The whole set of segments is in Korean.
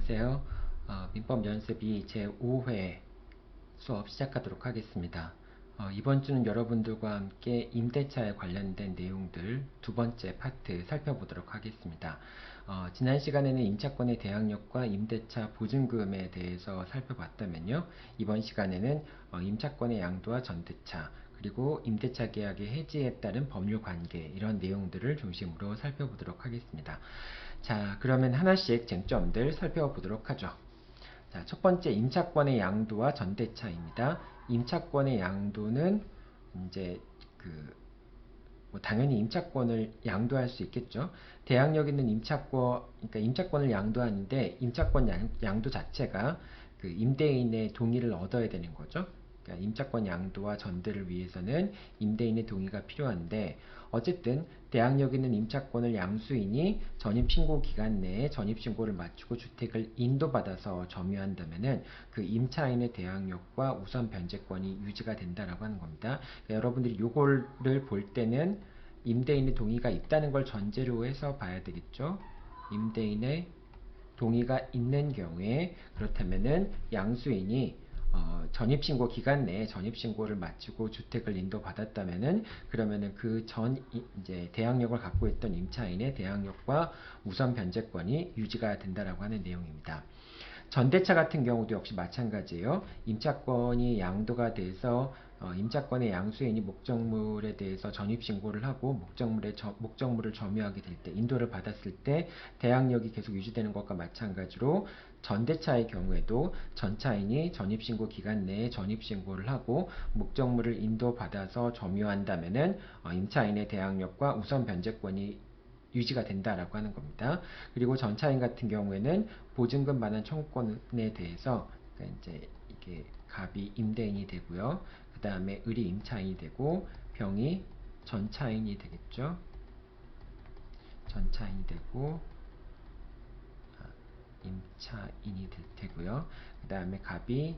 안녕하세요. 민법 연습이 제5회 수업 시작하도록 하겠습니다. 이번 주는 여러분들과 함께 임대차에 관련된 내용들 두 번째 파트 살펴보도록 하겠습니다. 지난 시간에는 임차권의 대항력과 임대차 보증금에 대해서 살펴봤다면요. 이번 시간에는 임차권의 양도와 전대차, 그리고 임대차 계약의 해지에 따른 법률 관계, 이런 내용들을 중심으로 살펴보도록 하겠습니다. 자, 그러면 하나씩 쟁점들 살펴보도록 하죠. 자, 첫 번째 임차권의 양도와 전대차입니다. 임차권의 양도는 이제 뭐 당연히 임차권을 양도할 수 있겠죠. 대항력 있는 임차권, 그러니까 임차권을 양도하는데 임차권 양도 자체가 그 임대인의 동의를 얻어야 되는 거죠. 그러니까 임차권 양도와 전대를 위해서는 임대인의 동의가 필요한데, 어쨌든 대항력 있는 임차권을 양수인이 전입신고 기간 내에 전입신고를 마치고 주택을 인도받아서 점유한다면은 그 임차인의 대항력과 우선 변제권이 유지가 된다라고 하는 겁니다. 그러니까 여러분들이 요거를 볼 때는 임대인의 동의가 있다는 걸 전제로 해서 봐야 되겠죠. 임대인의 동의가 있는 경우에, 그렇다면은 양수인이 전입신고 기간 내에 전입신고를 마치고 주택을 인도받았다면은, 그러면은 그 전 이제 대항력을 갖고 있던 임차인의 대항력과 우선 변제권이 유지가 된다라고 하는 내용입니다. 전대차 같은 경우도 역시 마찬가지예요. 임차권이 양도가 돼서 임차권의 양수인이 목적물에 대해서 전입신고를 하고 목적물을 점유하게 될 때, 인도를 받았을 때 대항력이 계속 유지되는 것과 마찬가지로 전대차의 경우에도 전차인이 전입신고 기간 내에 전입신고를 하고 목적물을 인도받아서 점유한다면은 임차인의 대항력과 우선 변제권이 유지가 된다라고 하는 겁니다. 그리고 전차인 같은 경우에는 보증금 반환 청구권에 대해서, 그러니까 이제 이게 갑이 임대인이 되고요. 그 다음에 을이 임차인이 되고 병이 전차인이 되겠죠. 전차인이 되고 임차인이 될 테고요. 그 다음에 갑이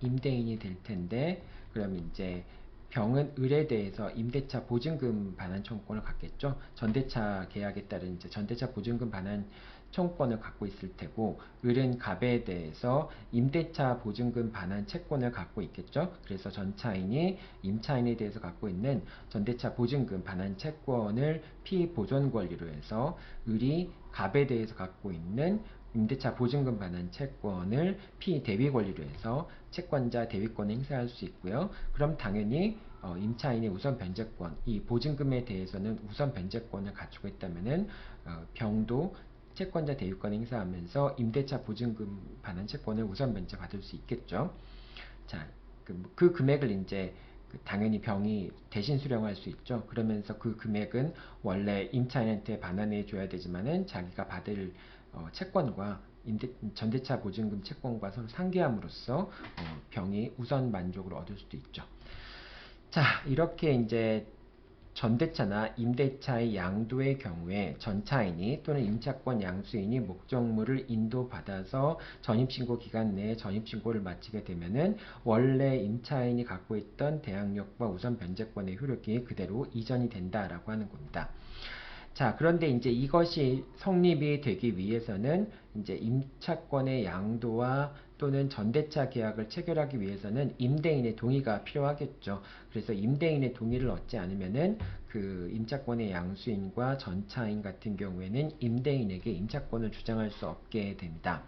임대인이 될 텐데, 그러면 이제 병은 을에 대해서 임대차 보증금 반환 청구권을 갖겠죠. 전대차 계약에 따른 이제 전대차 보증금 반환 청구권을 갖고 있을 테고, 을은 갑에 대해서 임대차 보증금 반환 채권을 갖고 있겠죠. 그래서 전차인이 임차인에 대해서 갖고 있는 전대차 보증금 반환 채권을 피보존 권리로 해서, 을이 갑에 대해서 갖고 있는 임대차 보증금 반환 채권을 피대위 권리로 해서 채권자 대위권을 행사할 수 있고요. 그럼 당연히 임차인의 우선 변제권, 이 보증금에 대해서는 우선 변제권을 갖추고 있다면은 병도 채권자 대위권을 행사하면서 임대차 보증금 반환 채권을 우선 변제 받을 수 있겠죠. 자, 그 금액을 이제 당연히 병이 대신 수령할 수 있죠. 그러면서 그 금액은 원래 임차인한테 반환해 줘야 되지만은 자기가 받을 채권과 전대차 보증금 채권과 서로 상계함으로써 병이 우선 만족을 얻을 수도 있죠. 자, 이렇게 이제 전대차나 임대차의 양도의 경우에 전차인이 또는 임차권 양수인이 목적물을 인도받아서 전입신고 기간 내에 전입신고를 마치게 되면은 원래 임차인이 갖고 있던 대항력과 우선 변제권의 효력이 그대로 이전이 된다라고 하는 겁니다. 자, 그런데 이제 이것이 성립이 되기 위해서는 이제 임차권의 양도와 또는 전대차 계약을 체결하기 위해서는 임대인의 동의가 필요하겠죠. 그래서 임대인의 동의를 얻지 않으면은 그 임차권의 양수인과 전차인 같은 경우에는 임대인에게 임차권을 주장할 수 없게 됩니다.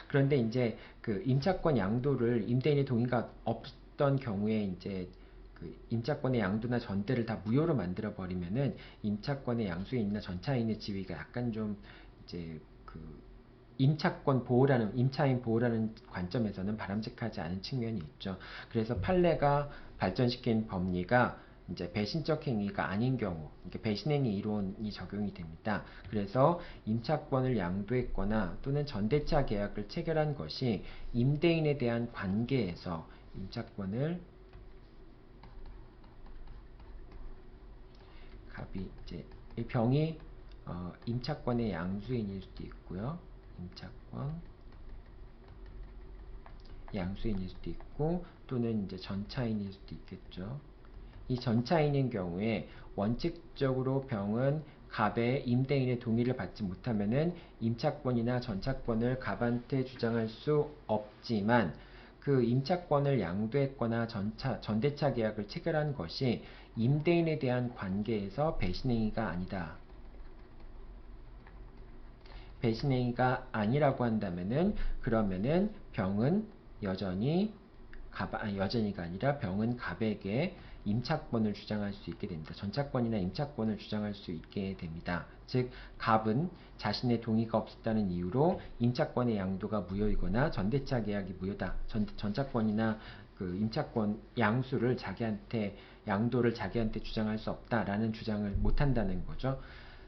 그런데 이제 그 임차권 양도를 임대인의 동의가 없던 경우에 이제 그 임차권의 양도나 전대를 다 무효로 만들어 버리면은 임차권의 양수인이나 전차인의 지위가 약간 좀 이제 그 임차권 보호라는, 임차인 보호라는 관점에서는 바람직하지 않은 측면이 있죠. 그래서 판례가 발전시킨 법리가 이제 배신적 행위가 아닌 경우, 이게 배신행위 이론이 적용이 됩니다. 그래서 임차권을 양도했거나 또는 전대차 계약을 체결한 것이 임대인에 대한 관계에서 임차권을 갑이 이제 이 병이 임차권의 양수인일 수도 있고요. 임차권 양수인일 수도 있고 또는 이제 전차인일 수도 있겠죠. 이 전차인인 경우에 원칙적으로 병은 갑의 임대인의 동의를 받지 못하면은 임차권이나 전차권을 갑한테 주장할 수 없지만 그 임차권을 양도했거나 전대차 계약을 체결한 것이 임대인에 대한 관계에서 배신행위가 아니다. 배신행위가 아니라고 한다면은 그러면은 병은 여전히 여전히가 아니라 병은 갑에게 임차권을 주장할 수 있게 됩니다. 전차권이나 임차권을 주장할 수 있게 됩니다. 즉 갑은 자신의 동의가 없었다는 이유로 임차권의 양도가 무효이거나 전대차 계약이 무효다. 전차권이나 그 임차권 양수를 양도를 자기한테 주장할 수 없다라는 주장을 못한다는 거죠.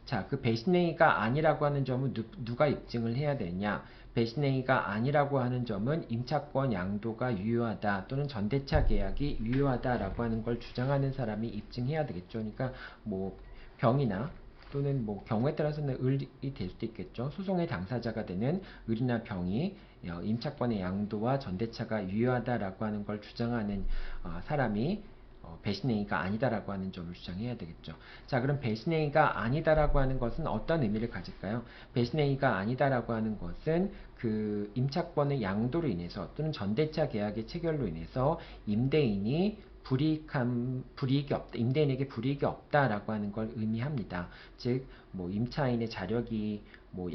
자, 그 배신행위가 아니라고 하는 점은 누가 입증을 해야 되냐? 배신행위가 아니라고 하는 점은 임차권 양도가 유효하다 또는 전대차 계약이 유효하다라고 하는 걸 주장하는 사람이 입증해야 되겠죠. 그러니까 뭐 병이나 또는 뭐 경우에 따라서는 을이 될 수도 있겠죠. 소송의 당사자가 되는 을이나 병이 임차권의 양도와 전대차가 유효하다라고 하는 걸 주장하는 사람이 배신행위가 아니다라고 하는 점을 주장해야 되겠죠. 자, 그럼 배신행위가 아니다라고 하는 것은 어떤 의미를 가질까요? 배신행위가 아니다라고 하는 것은 그 임차권의 양도로 인해서 또는 전대차 계약의 체결로 인해서 임대인이 불이익이 없다, 임대인에게 불이익이 없다라고 하는 걸 의미합니다. 즉, 뭐 임차인의 자력이 뭐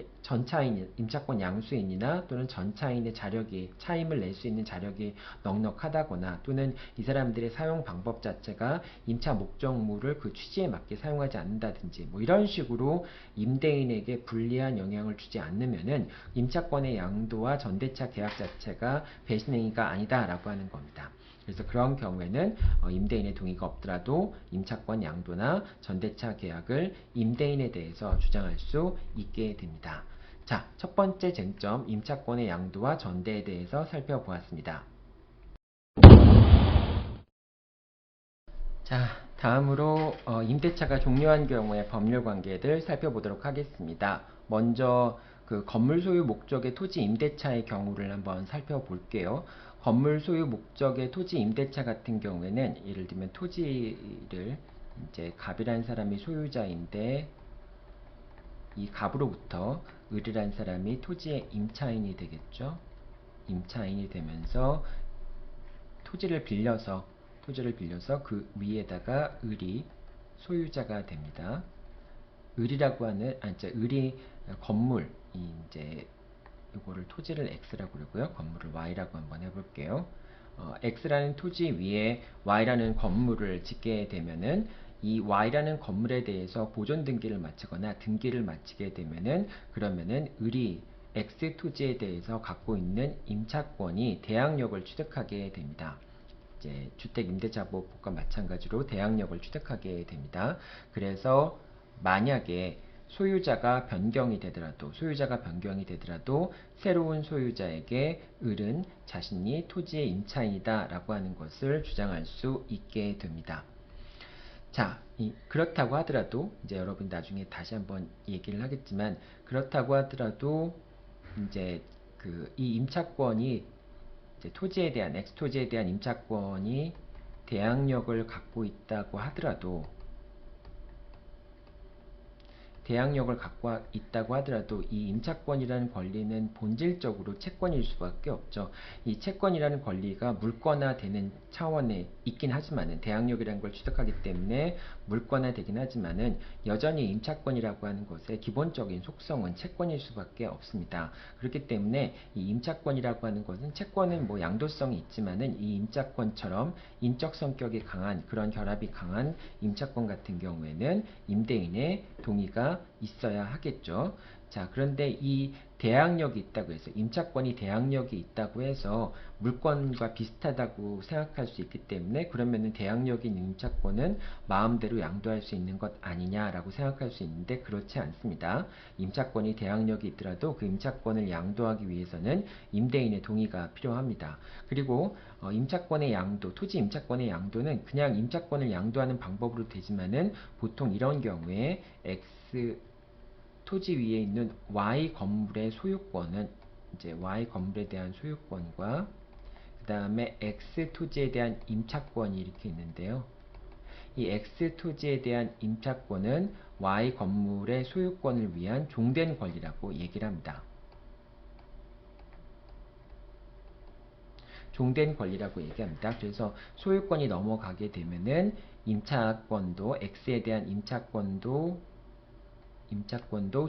임차권 양수인이나 또는 전차인의 자력이 차임을 낼 수 있는 자력이 넉넉하다거나 또는 이 사람들의 사용 방법 자체가 임차 목적물을 그 취지에 맞게 사용하지 않는다든지 뭐 이런 식으로 임대인에게 불리한 영향을 주지 않으면은 임차권의 양도와 전대차 계약 자체가 배신행위가 아니다라고 하는 겁니다. 그래서 그런 경우에는 임대인의 동의가 없더라도 임차권 양도나 전대차 계약을 임대인에 대해서 주장할 수 있게 됩니다. 자, 첫 번째 쟁점, 임차권의 양도와 전대에 대해서 살펴보았습니다. 자, 다음으로 임대차가 종료한 경우의 법률 관계들 살펴보도록 하겠습니다. 먼저 그 건물 소유 목적의 토지 임대차의 경우를 한번 살펴볼게요. 건물 소유 목적의 토지 임대차 같은 경우에는 예를 들면 토지를 이제 갑이라는 사람이 소유자인데 이 갑으로부터 을이라는 사람이 토지의 임차인이 되겠죠. 임차인이 되면서 토지를 빌려서 그 위에다가 을이 소유자가 됩니다. 을이라고 하는 을이 건물 이제 이거를 토지를 X라고 그러고요. 건물을 Y라고 한번 해볼게요. X라는 토지 위에 Y라는 건물을 짓게 되면은 이 Y라는 건물에 대해서 보존 등기를 마치거나 등기를 마치게 되면은 그러면은 을이 X 토지에 대해서 갖고 있는 임차권이 대항력을 취득하게 됩니다. 이제 주택임대차보호법과 마찬가지로 대항력을 취득하게 됩니다. 그래서 만약에 소유자가 변경이 되더라도 새로운 소유자에게 을은 자신이 토지의 임차인이다 라고 하는 것을 주장할 수 있게 됩니다. 자, 그렇다고 하더라도 이제 여러분 나중에 다시 한번 얘기를 하겠지만 그렇다고 하더라도 이제 이 임차권이 이제 X토지에 대한 임차권이 대항력을 갖고 있다고 하더라도 이 임차권이라는 권리는 본질적으로 채권일 수밖에 없죠. 이 채권이라는 권리가 물권화되는 차원에 있긴 하지만은 대항력이라는 걸 취득하기 때문에 물권화되긴 하지만은 여전히 임차권이라고 하는 것의 기본적인 속성은 채권일 수밖에 없습니다. 그렇기 때문에 이 임차권이라고 하는 것은 채권은 뭐 양도성이 있지만은 이 임차권처럼 인적 성격이 강한 그런 결합이 강한 임차권 같은 경우에는 임대인의 동의가 있어야 하겠죠. 자, 그런데 이 대항력이 있다고 해서 임차권이 대항력이 있다고 해서 물권과 비슷하다고 생각할 수 있기 때문에 그러면은 대항력인 임차권은 마음대로 양도할 수 있는 것 아니냐라고 생각할 수 있는데 그렇지 않습니다. 임차권이 대항력이 있더라도 그 임차권을 양도하기 위해서는 임대인의 동의가 필요합니다. 그리고 임차권의 양도, 토지 임차권의 양도는 그냥 임차권을 양도하는 방법으로 되지만은 보통 이런 경우에 토지 위에 있는 Y 건물의 소유권은 이제 Y 건물에 대한 소유권과 그 다음에 X 토지에 대한 임차권이 이렇게 있는데요. 이 X 토지에 대한 임차권은 Y 건물의 소유권을 위한 종된 권리라고 얘기를 합니다. 종된 권리라고 얘기합니다. 그래서 소유권이 넘어가게 되면은 임차권도 X에 대한 임차권도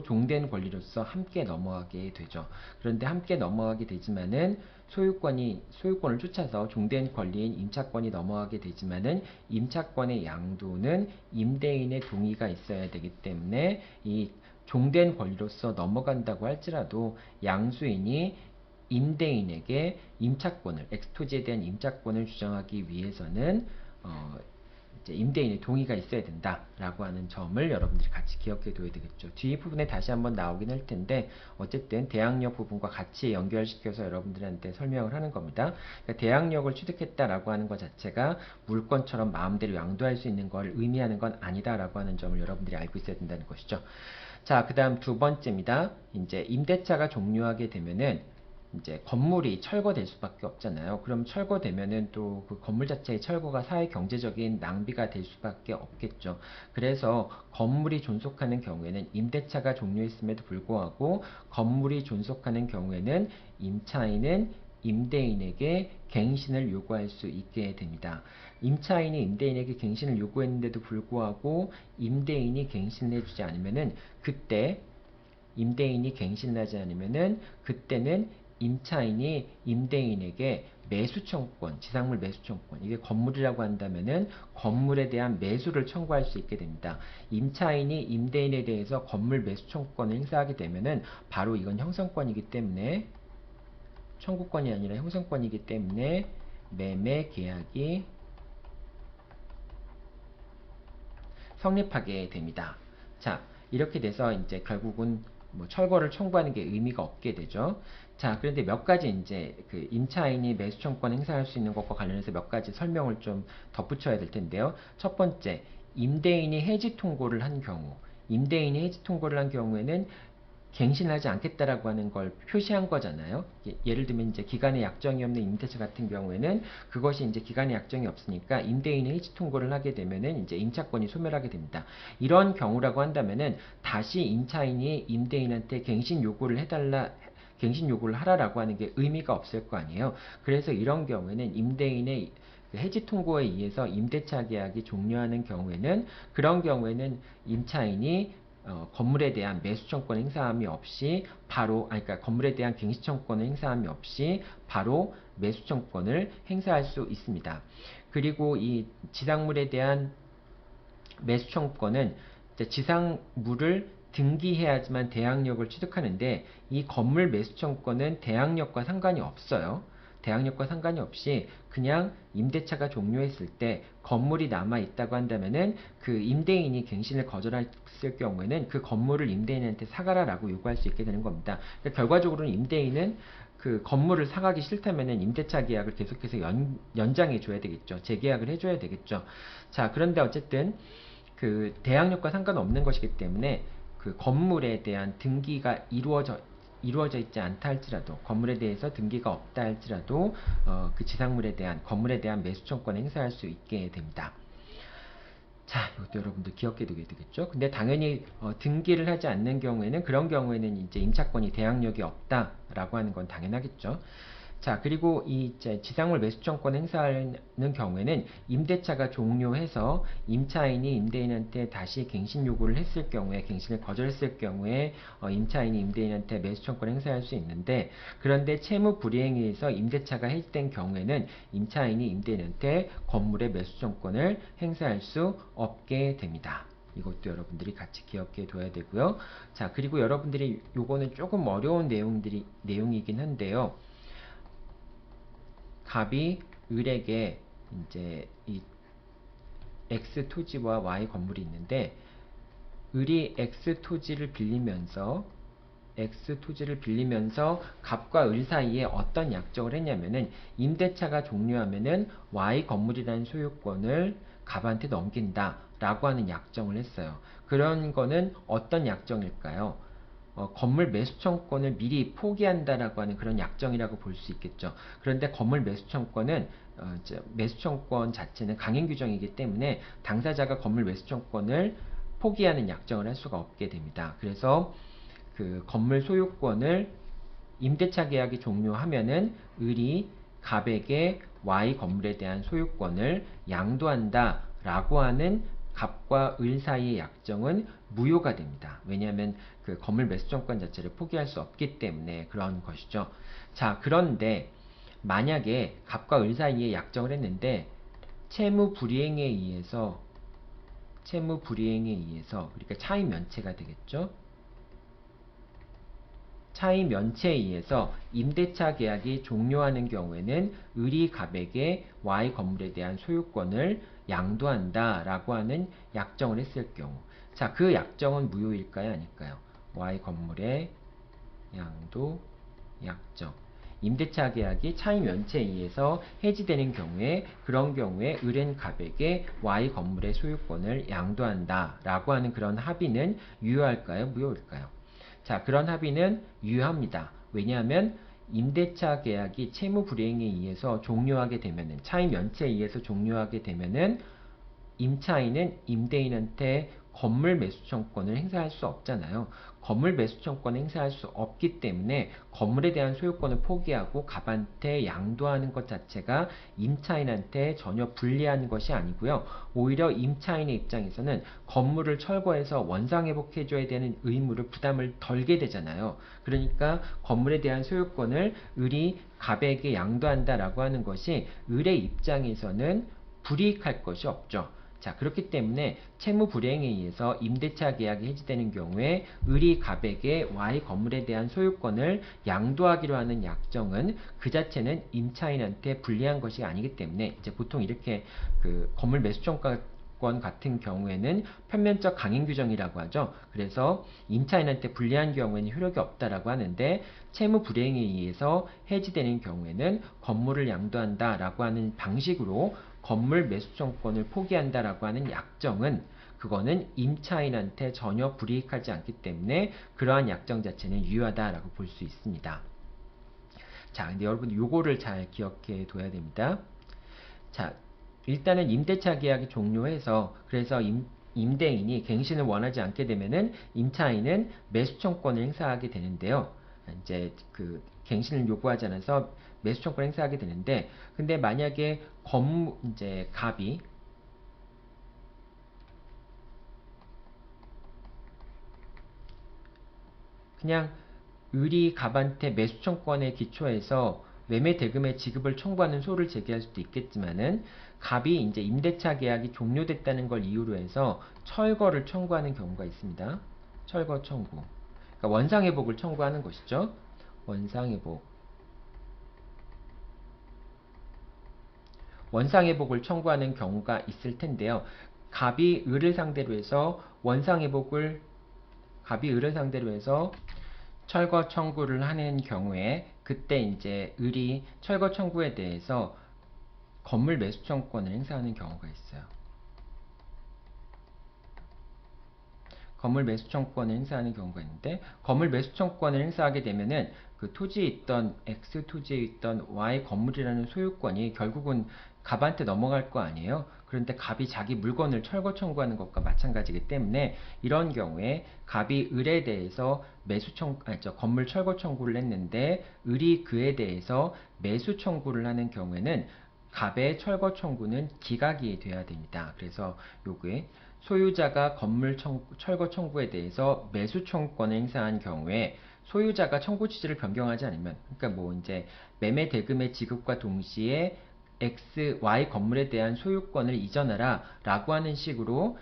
종된 권리로서 함께 넘어가게 되죠. 그런데 함께 넘어가게 되지만은 소유권을 쫓아서 종된 권리인 임차권이 넘어가게 되지만은 임차권의 양도는 임대인의 동의가 있어야 되기 때문에 이 종된 권리로서 넘어간다고 할지라도 양수인이 임대인에게 X토지에 대한 임차권을 주장하기 위해서는 이제 임대인의 동의가 있어야 된다라고 하는 점을 여러분들이 같이 기억해 둬야 되겠죠. 뒤 부분에 다시 한번 나오긴 할 텐데 어쨌든 대항력 부분과 같이 연결시켜서 여러분들한테 설명을 하는 겁니다. 그러니까 대항력을 취득했다라고 하는 것 자체가 물권처럼 마음대로 양도할 수 있는 걸 의미하는 건 아니다라고 하는 점을 여러분들이 알고 있어야 된다는 것이죠. 자, 그 다음 두 번째입니다. 이제 임대차가 종료하게 되면은 이제 건물이 철거될 수밖에 없잖아요. 그럼 철거되면은 또 그 건물 자체의 철거가 사회 경제적인 낭비가 될 수밖에 없겠죠. 그래서 건물이 존속하는 경우에는 임대차가 종료했음에도 불구하고 건물이 존속하는 경우에는 임차인은 임대인에게 갱신을 요구할 수 있게 됩니다. 임차인이 임대인에게 갱신을 요구했는데도 불구하고 임대인이 갱신을 해주지 않으면은 임대인이 갱신을 하지 않으면은 그때는 임차인이 임대인에게 매수청권, 지상물 매수청권, 이게 건물이라고 한다면은 건물에 대한 매수를 청구할 수 있게 됩니다. 임차인이 임대인에 대해서 건물 매수청권을 행사하게 되면은 바로 이건 형성권이기 때문에 청구권이 아니라 형성권이기 때문에 매매 계약이 성립하게 됩니다. 자, 이렇게 돼서 이제 결국은 뭐 철거를 청구하는 게 의미가 없게 되죠. 자, 그런데 몇 가지 이제 그 임차인이 매수청권 행사할 수 있는 것과 관련해서 몇 가지 설명을 좀 덧붙여야 될 텐데요. 첫 번째, 임대인이 해지 통고를 한 경우에는 갱신하지 않겠다라고 하는 걸 표시한 거잖아요. 예를 들면 이제 기간의 약정이 없는 임대차 같은 경우에는 그것이 이제 기간의 약정이 없으니까 임대인이 해지 통고를 하게 되면은 이제 임차권이 소멸하게 됩니다. 이런 경우라고 한다면은 다시 임차인이 임대인한테 갱신 요구를 하라라고 하는 게 의미가 없을 거 아니에요. 그래서 이런 경우에는 임대인의 해지 통고에 의해서 임대차 계약이 종료하는 경우에는 그런 경우에는 임차인이 건물에 대한 매수청권 행사함이 없이 그러니까 건물에 대한 갱신청권을 행사함이 없이 바로 매수청권을 행사할 수 있습니다. 그리고 이 지상물에 대한 매수청권은 지상물을 등기해야지만 대항력을 취득하는데 이 건물 매수청권은 대항력과 상관이 없어요. 대항력과 상관이 없이 그냥 임대차가 종료했을 때 건물이 남아있다고 한다면은 그 임대인이 갱신을 거절했을 경우에는 그 건물을 임대인한테 사가라라고 요구할 수 있게 되는 겁니다. 그러니까 결과적으로는 임대인은 그 건물을 사가기 싫다면은 임대차 계약을 계속해서 연장해 줘야 되겠죠. 재계약을 해줘야 되겠죠. 자, 그런데 어쨌든 그 대항력과 상관없는 것이기 때문에 그 건물에 대한 등기가 이루어져 있지 않다 할지라도 건물에 대해서 등기가 없다 할지라도 그 건물에 대한 매수청권 행사할 수 있게 됩니다. 자, 이것도 여러분들 기억해 두게 되겠죠. 근데 당연히 등기를 하지 않는 경우에는 그런 경우에는 이제 임차권이 대항력이 없다라고 하는 건 당연하겠죠. 자, 그리고 이 지상물 매수청권 행사하는 경우에는 임대차가 종료해서 임차인이 임대인한테 다시 갱신 요구를 했을 경우에 갱신을 거절했을 경우에 임차인이 임대인한테 매수청권 행사할 수 있는데 그런데 채무 불이행에 의해서 임대차가 해지된 경우에는 임차인이 임대인한테 건물의 매수청권을 행사할 수 없게 됩니다. 이것도 여러분들이 같이 기억해 둬야 되고요. 자, 그리고 여러분들이 요거는 조금 어려운 내용이긴 한데요. 갑이 을에게 이제 이 X 토지와 Y 건물이 있는데 을이 X 토지를 빌리면서 갑과 을 사이에 어떤 약정을 했냐면은 임대차가 종료하면은 Y 건물이라는 소유권을 갑한테 넘긴다 라고 하는 약정을 했어요. 그런 거는 어떤 약정일까요? 건물 매수 청구권을 미리 포기한다라고 하는 그런 약정이라고 볼 수 있겠죠. 그런데 건물 매수 청구권은 매수 청구권 자체는 강행 규정이기 때문에 당사자가 건물 매수 청구권을 포기하는 약정을 할 수가 없게 됩니다. 그래서 그 건물 소유권을 임대차 계약이 종료하면은 을이 갑에게 Y 건물에 대한 소유권을 양도한다 라고 하는 갑과 을 사이의 약정은 무효가 됩니다. 왜냐하면 그 건물 매수청권 자체를 포기할 수 없기 때문에 그런 것이죠. 자, 그런데 만약에 갑과 을 사이에 약정을 했는데 채무 불이행에 의해서 그러니까 차임 면체가 되겠죠. 차임 면체에 의해서 임대차 계약이 종료하는 경우에는 을이 갑에게 Y 건물에 대한 소유권을 양도한다 라고 하는 약정을 했을 경우, 자, 그 약정은 무효일까요? 아닐까요? Y 건물의 양도 약정. 임대차 계약이 차임 면체에 의해서 해지되는 경우에, 그런 경우에 을은 갑에게 Y 건물의 소유권을 양도한다 라고 하는 그런 합의는 유효할까요? 무효일까요? 자, 그런 합의는 유효합니다. 왜냐하면 임대차 계약이 채무 불이행에 의해서 종료하게 되면은, 차임 연체에 의해서 종료하게 되면은 임차인은 임대인한테 건물 매수청권을 행사할 수 없잖아요. 건물 매수청권을 행사할 수 없기 때문에 건물에 대한 소유권을 포기하고 갑한테 양도하는 것 자체가 임차인한테 전혀 불리한 것이 아니고요. 오히려 임차인의 입장에서는 건물을 철거해서 원상회복해줘야 되는 의무를 부담을 덜게 되잖아요. 그러니까 건물에 대한 소유권을 을이 갑에게 양도한다라고 하는 것이 을의 입장에서는 불이익할 것이 없죠. 자, 그렇기 때문에 채무 불이행에 의해서 임대차 계약이 해지되는 경우에 을이 갑에게 Y 건물에 대한 소유권을 양도하기로 하는 약정은 그 자체는 임차인한테 불리한 것이 아니기 때문에 이제 보통 이렇게 그 건물 매수청구권 같은 경우에는 편면적 강행 규정이라고 하죠. 그래서 임차인한테 불리한 경우에는 효력이 없다라고 하는데, 채무 불이행에 의해서 해지되는 경우에는 건물을 양도한다라고 하는 방식으로 건물 매수청구권을 포기한다라고 하는 약정은, 그거는 임차인한테 전혀 불이익하지 않기 때문에 그러한 약정 자체는 유효하다라고 볼 수 있습니다. 자, 근데 여러분 요거를 잘 기억해 둬야 됩니다. 자, 일단은 임대차 계약이 종료해서, 그래서 임대인이 갱신을 원하지 않게 되면은 임차인은 매수청구권을 행사하게 되는데요. 이제 그 갱신을 요구하지 않아서 매수청구를 행사하게 되는데, 근데 만약에 이제 갑이 그냥 을이 갑한테 매수청구권에 기초해서 매매 대금의 지급을 청구하는 소를 제기할 수도 있겠지만은, 갑이 이제 임대차 계약이 종료됐다는 걸 이유로 해서 철거를 청구하는 경우가 있습니다. 철거 청구. 그러니까 원상회복을 청구하는 것이죠. 원상회복. 원상회복을 청구하는 경우가 있을 텐데요. 갑이 을을 상대로 해서 철거 청구를 하는 경우에, 그때 이제 을이 철거 청구에 대해서 건물 매수 청구권을 행사하는 경우가 있어요. 건물 매수 청구권을 행사하는 경우가 있는데, 건물 매수 청구권을 행사하게 되면은 그 토지에 있던 X 토지에 있던 Y 건물이라는 소유권이 결국은 갑한테 넘어갈 거 아니에요. 그런데 갑이 자기 물건을 철거 청구하는 것과 마찬가지이기 때문에, 이런 경우에 갑이 을에 대해서 건물 철거 청구를 했는데 을이 그에 대해서 매수 청구를 하는 경우에는 갑의 철거 청구는 기각이 돼야 됩니다. 그래서 요게 소유자가 건물 철거 청구에 대해서 매수 청구권을 행사한 경우에 소유자가 청구 취지를 변경하지 않으면, 그러니까 뭐 이제 매매 대금의 지급과 동시에 X, Y 건물에 대한 소유권을 이전하라 라고 하는 식으로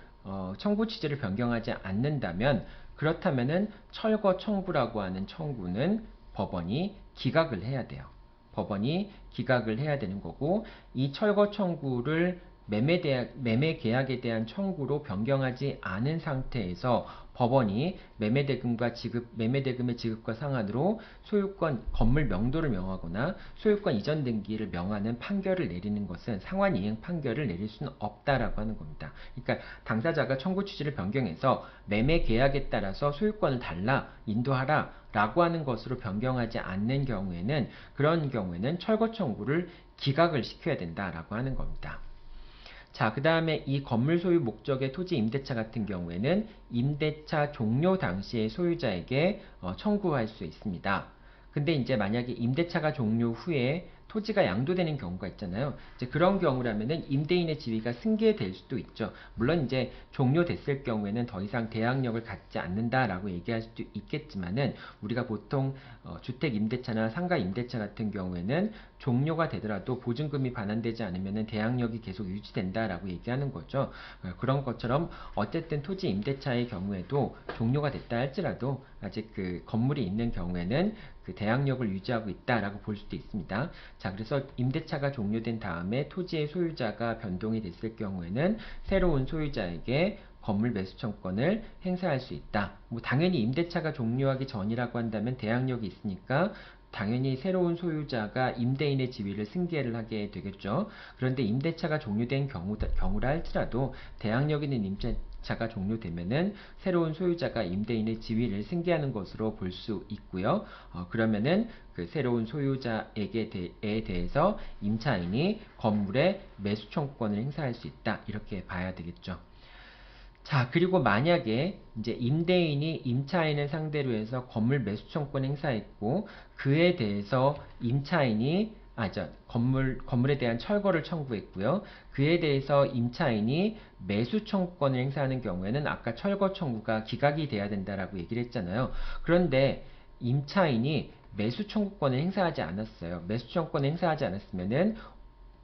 청구 취지를 변경하지 않는다면, 그렇다면은 철거 청구라고 하는 청구는 법원이 기각을 해야 돼요. 법원이 기각을 해야 되는 거고, 이 철거 청구를 매매 계약에 대한 청구로 변경하지 않은 상태에서 법원이 매매 대금의 지급과 상한으로 소유권 건물 명도를 명하거나 소유권 이전 등기를 명하는 판결을 내리는 것은 상환 이행 판결을 내릴 수는 없다라고 하는 겁니다. 그러니까 당사자가 청구 취지를 변경해서 매매 계약에 따라서 소유권을 달라 인도하라 라고 하는 것으로 변경하지 않는 경우에는 그런 경우에는 철거 청구를 기각을 시켜야 된다라고 하는 겁니다. 자, 그 다음에 이 건물 소유 목적의 토지 임대차 같은 경우에는 임대차 종료 당시에 소유자에게 청구할 수 있습니다. 근데 이제 만약에 임대차가 종료 후에 토지가 양도되는 경우가 있잖아요. 이제 그런 경우라면은 임대인의 지위가 승계될 수도 있죠. 물론 이제 종료됐을 경우에는 더 이상 대항력을 갖지 않는다라고 얘기할 수도 있겠지만은 우리가 보통 주택 임대차나 상가 임대차 같은 경우에는 종료가 되더라도 보증금이 반환되지 않으면은 대항력이 계속 유지된다라고 얘기하는 거죠. 그런 것처럼 어쨌든 토지 임대차의 경우에도 종료가 됐다 할지라도 아직 그 건물이 있는 경우에는 그 대항력을 유지하고 있다라고 볼 수도 있습니다. 자, 그래서 임대차가 종료된 다음에 토지의 소유자가 변동이 됐을 경우에는 새로운 소유자에게 건물 매수청권을 행사할 수 있다. 뭐 당연히 임대차가 종료하기 전이라고 한다면 대항력이 있으니까 당연히 새로운 소유자가 임대인의 지위를 승계를 하게 되겠죠. 그런데 임대차가 종료된 경우라 할지라도 대항력 있는 임대차가 종료되면은 새로운 소유자가 임대인의 지위를 승계하는 것으로 볼 수 있고요. 그러면은 그 새로운 소유자에게 대해서 임차인이 건물의 매수청권을 행사할 수 있다. 이렇게 봐야 되겠죠. 자, 그리고 만약에 이제 임대인이 임차인을 상대로 해서 건물 매수청권 행사했고 그에 대해서 임차인이 건물에 대한 철거를 청구했고요. 그에 대해서 임차인이 매수청권을 행사하는 경우에는 아까 철거 청구가 기각이 돼야 된다라고 얘기를 했잖아요. 그런데 임차인이 매수청구권을 행사하지 않았어요. 매수청구권을 행사하지 않았으면은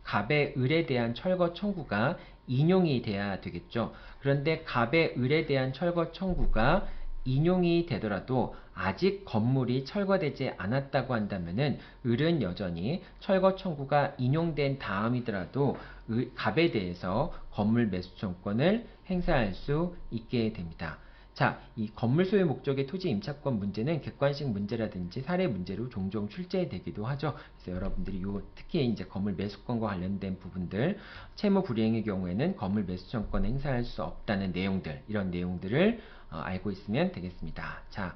갑의 을에 대한 철거 청구가 인용이 돼야 되겠죠. 그런데 갑의 을에 대한 철거 청구가 인용이 되더라도 아직 건물이 철거되지 않았다고 한다면은 을은 여전히 철거 청구가 인용된 다음이더라도 갑에 대해서 건물 매수 청구권을 행사할 수 있게 됩니다. 자, 이 건물 소유 목적의 토지 임차권 문제는 객관식 문제라든지 사례 문제로 종종 출제되기도 하죠. 그래서 여러분들이 특히 이제 건물 매수권과 관련된 부분들, 채무 불이행의 경우에는 건물 매수청권 행사할 수 없다는 내용들, 이런 내용들을 알고 있으면 되겠습니다. 자,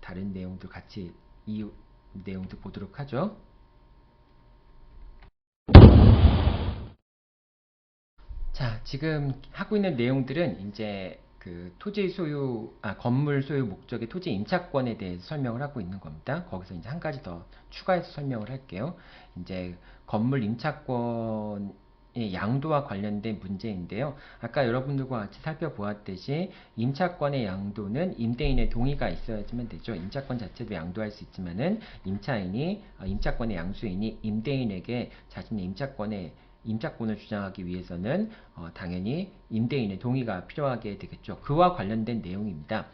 다른 내용도 같이 이 내용도 보도록 하죠. 자, 지금 하고 있는 내용들은 이제 그 토지 소유, 건물 소유 목적의 토지 임차권에 대해서 설명을 하고 있는 겁니다. 거기서 이제 한 가지 더 추가해서 설명을 할게요. 이제 건물 임차권의 양도와 관련된 문제인데요. 아까 여러분들과 같이 살펴보았듯이 임차권의 양도는 임대인의 동의가 있어야지만 되죠. 임차권 자체도 양도할 수 있지만은 임차권의 양수인이 임대인에게 자신의 임차권을 주장하기 위해서는 당연히 임대인의 동의가 필요하게 되겠죠. 그와 관련된 내용입니다.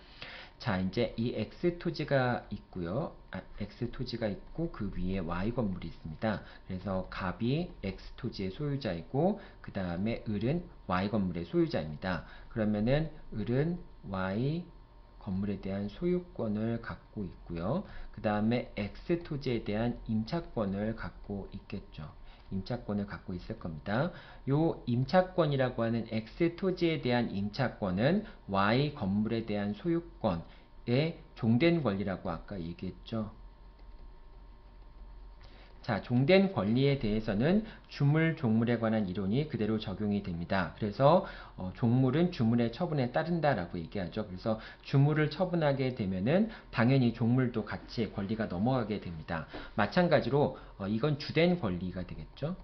자, 이제 이 X 토지가 있고요. X 토지가 있고 그 위에 Y 건물이 있습니다. 그래서 갑이 X 토지의 소유자이고 그 다음에 을은 Y 건물의 소유자입니다. 그러면은 을은 Y 건물에 대한 소유권을 갖고 있고요. 그 다음에 X 토지에 대한 임차권을 갖고 있겠죠. 임차권을 갖고 있을 겁니다. 요 임차권이라고 하는 X 토지에 대한 임차권은 Y 건물에 대한 소유권의 종된 권리라고 아까 얘기했죠. 자, 종된 권리에 대해서는 주물, 종물에 관한 이론이 그대로 적용이 됩니다. 그래서 종물은 주물의 처분에 따른다라고 얘기하죠. 그래서 주물을 처분하게 되면은 당연히 종물도 같이 권리가 넘어가게 됩니다. 마찬가지로 이건 주된 권리가 되겠죠.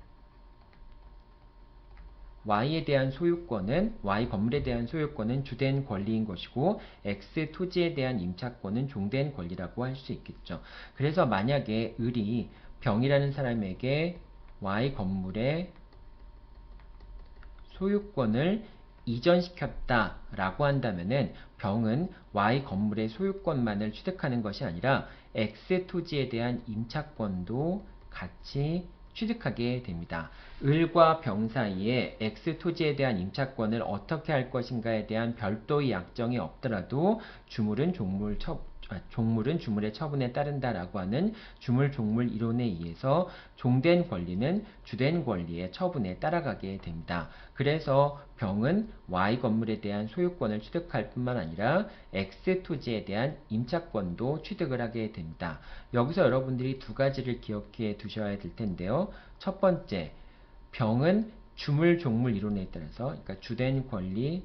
Y에 대한 소유권은 Y 건물에 대한 소유권은 주된 권리인 것이고 X 토지에 대한 임차권은 종된 권리라고 할 수 있겠죠. 그래서 만약에 을이 병이라는 사람에게 Y 건물의 소유권을 이전시켰다라고 한다면은 병은 Y 건물의 소유권만을 취득하는 것이 아니라 X 토지에 대한 임차권도 같이 취득하게 됩니다. 을과 병 사이에 X 토지에 대한 임차권을 어떻게 할 것인가에 대한 별도의 약정이 없더라도 종물은 주물의 처분에 따른다라고 하는 주물종물 이론에 의해서 종된 권리는 주된 권리의 처분에 따라가게 됩니다. 그래서 병은 Y 건물에 대한 소유권을 취득할 뿐만 아니라 X 토지에 대한 임차권도 취득을 하게 됩니다. 여기서 여러분들이 두 가지를 기억해 두셔야 될 텐데요. 첫 번째, 병은 주물종물 이론에 따라서, 그러니까 주된 권리,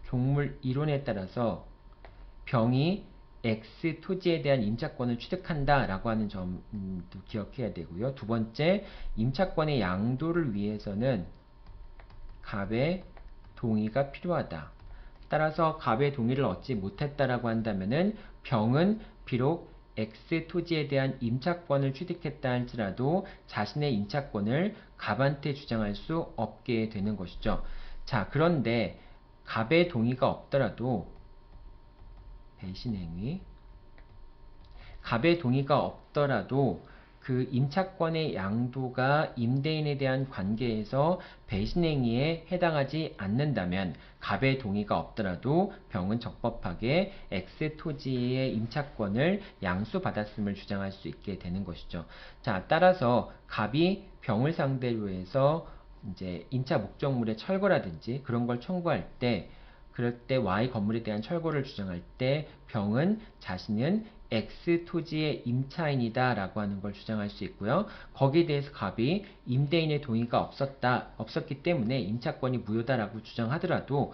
종물 이론에 따라서 병이 X 토지에 대한 임차권을 취득한다 라고 하는 점도 기억해야 되고요. 두 번째, 임차권의 양도를 위해서는 갑의 동의가 필요하다. 따라서 갑의 동의를 얻지 못했다라고 한다면은 병은 비록 X 토지에 대한 임차권을 취득했다 할지라도 자신의 임차권을 갑한테 주장할 수 없게 되는 것이죠. 자, 그런데 갑의 동의가 없더라도 배신행위, 갑의 동의가 없더라도 그 임차권의 양도가 임대인에 대한 관계에서 배신행위에 해당하지 않는다면 갑의 동의가 없더라도 병은 적법하게 X 토지의 임차권을 양수받았음을 주장할 수 있게 되는 것이죠. 자, 따라서 갑이 병을 상대로 해서 이제 임차 목적물의 철거라든지 그런 걸 청구할 때, 그럴 때 Y 건물에 대한 철거를 주장할 때 병은 자신은 X 토지의 임차인이다 라고 하는 걸 주장할 수 있고요. 거기에 대해서 갑이 임대인의 동의가 없었기 때문에 임차권이 무효다라고 주장하더라도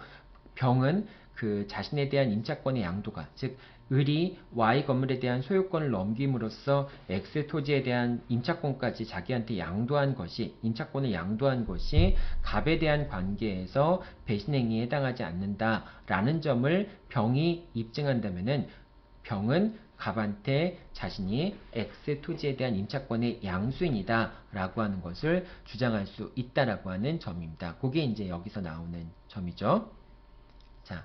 병은 그 자신에 대한 임차권의 양도가, 즉 을이 Y 건물에 대한 소유권을 넘김으로써 X 토지에 대한 임차권까지 자기한테 임차권을 양도한 것이 갑에 대한 관계에서 배신행위에 해당하지 않는다라는 점을 병이 입증한다면은 병은 갑한테 자신이 X 토지에 대한 임차권의 양수인이다 라고 하는 것을 주장할 수 있다라고 하는 점입니다. 그게 이제 여기서 나오는 점이죠. 자,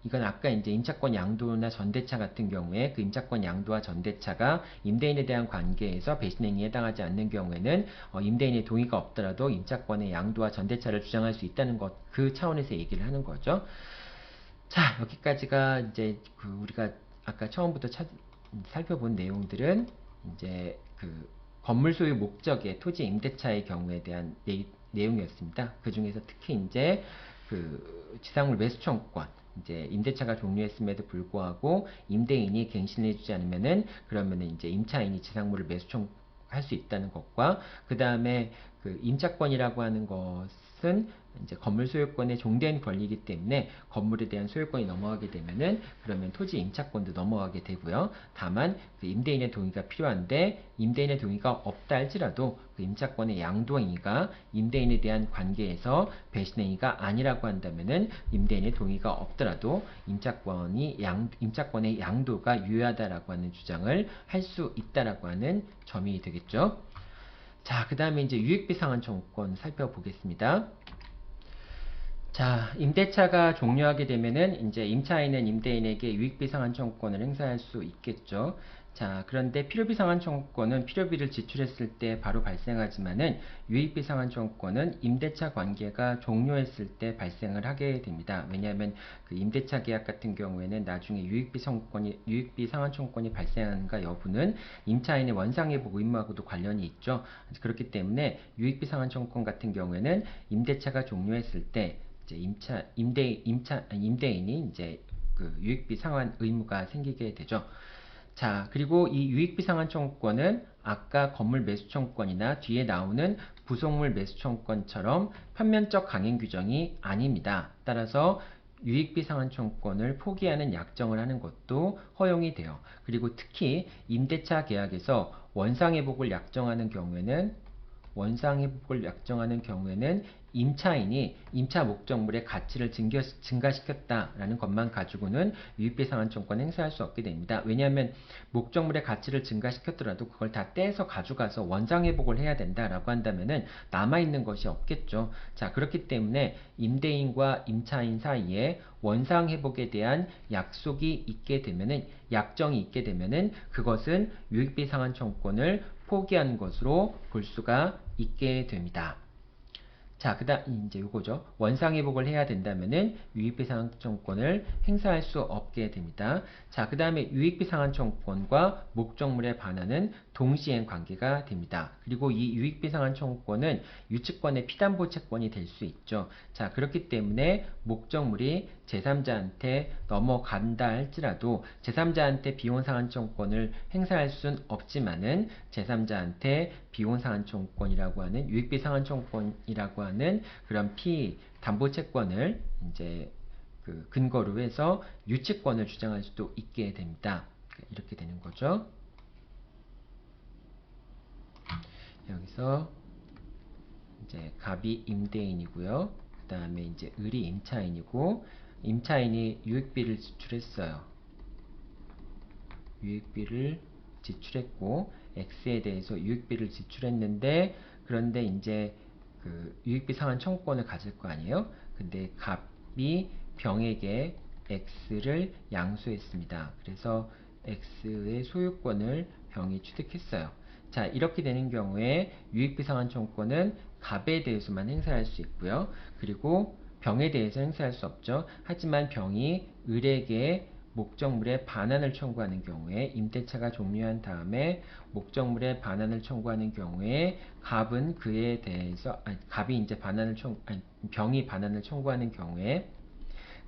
이건 아까 이제 임차권 양도나 전대차 같은 경우에 그 임차권 양도와 전대차가 임대인에 대한 관계에서 배신행위에 해당하지 않는 경우에는 임대인의 동의가 없더라도 임차권의 양도와 전대차를 주장할 수 있다는 것, 그 차원에서 얘기를 하는 거죠. 자, 여기까지가 이제 우리가 아까 처음부터 살펴본 내용들은 이제 그 건물 소유 목적의 토지 임대차의 경우에 대한 내용이었습니다. 그 중에서 특히 이제 그 지상물 매수 청구권, 이제 임대차가 종료했음에도 불구하고 임대인이 갱신해주지 않으면은 그러면은 이제 임차인이 지상물을 매수 청구할 수 있다는 것과, 그 다음에 그 임차권이라고 하는 것은 이제 건물 소유권의 종된 권리이기 때문에 건물에 대한 소유권이 넘어가게 되면은 그러면 토지 임차권도 넘어가게 되고요. 다만 그 임대인의 동의가 필요한데 임대인의 동의가 없다 할지라도 그 임차권의 양도행위가 임대인에 대한 관계에서 배신행위가 아니라고 한다면은 임대인의 동의가 없더라도 임차권의 양도가 유효하다라고 하는 주장을 할 수 있다라고 하는 점이 되겠죠. 자, 그 다음에 이제 유익비 상환 청구권 살펴보겠습니다. 자, 임대차가 종료하게 되면은 이제 임차인은 임대인에게 유익비 상환 청구권을 행사할 수 있겠죠. 자, 그런데 필요비 상환 청구권은 필요비를 지출했을 때 바로 발생하지만은 유익비 상환 청구권은 임대차 관계가 종료했을 때 발생을 하게 됩니다. 왜냐하면 그 임대차 계약 같은 경우에는 나중에 유익비 상환 청구권이 발생하는가 여부는 임차인의 원상회복 의무하고도 관련이 있죠. 그렇기 때문에 유익비 상환 청구권 같은 경우에는 임대차가 종료했을 때 이제 임대인이 이제 그 유익비 상환 의무가 생기게 되죠. 자, 그리고 이 유익비 상환 청구권은 아까 건물 매수 청구권이나 뒤에 나오는 부속물 매수 청구권처럼 편면적 강행 규정이 아닙니다. 따라서 유익비 상환 청구권을 포기하는 약정을 하는 것도 허용이 돼요. 그리고 특히 임대차 계약에서 원상회복을 약정하는 경우에는 임차인이 임차 목적물의 가치를 증가시켰다라는 것만 가지고는 유익비 상환청권 행사할 수 없게 됩니다. 왜냐하면 목적물의 가치를 증가시켰더라도 그걸 다 떼서 가져가서 원상회복을 해야 된다라고 한다면은 남아있는 것이 없겠죠. 자, 그렇기 때문에 임대인과 임차인 사이에 원상회복에 대한 약속이 있게 되면은, 약정이 있게 되면은 그것은 유익비 상환청권을 포기한 것으로 볼 수가 있게 됩니다. 자, 그다음 이제 요거죠. 원상회복을 해야 된다면은 유익비 상환청권을 행사할 수 없게 됩니다. 자, 그다음에 유익비 상환청권과 목적물에 반하는 동시행 관계가 됩니다. 그리고 이 유익비 상환청권은 유치권의 피담보 채권이 될 수 있죠. 자, 그렇기 때문에 목적물이 제3자한테 넘어간다 할지라도 제3자한테 비혼상환청권을 행사할 순 없지만은 제3자한테 비혼상환청권이라고 하는 유익비 상환청권이라고 하는 그런 피담보 채권을 이제 그 근거로 해서 유치권을 주장할 수도 있게 됩니다. 이렇게 되는 거죠. 여기서 이제 갑이 임대인이고요. 그 다음에 이제 을이 임차인이고, 임차인이 유익비를 지출했어요. 유익비를 지출했고, X에 대해서 유익비를 지출했는데, 그런데 이제 그 유익비 상환 청구권을 가질 거 아니에요? 근데 갑이 병에게 X를 양수했습니다. 그래서 X의 소유권을 병이 취득했어요. 자, 이렇게 되는 경우에 유익비 상환 청구권은 갑에 대해서만 행사할 수 있고요. 그리고 병에 대해서 행사할 수 없죠. 하지만 병이 을에게 목적물의 반환을 청구하는 경우에, 임대차가 종료한 다음에 목적물의 반환을 청구하는 경우에 갑은 그에 대해서, 갑이 이제 병이 반환을 청구하는 경우에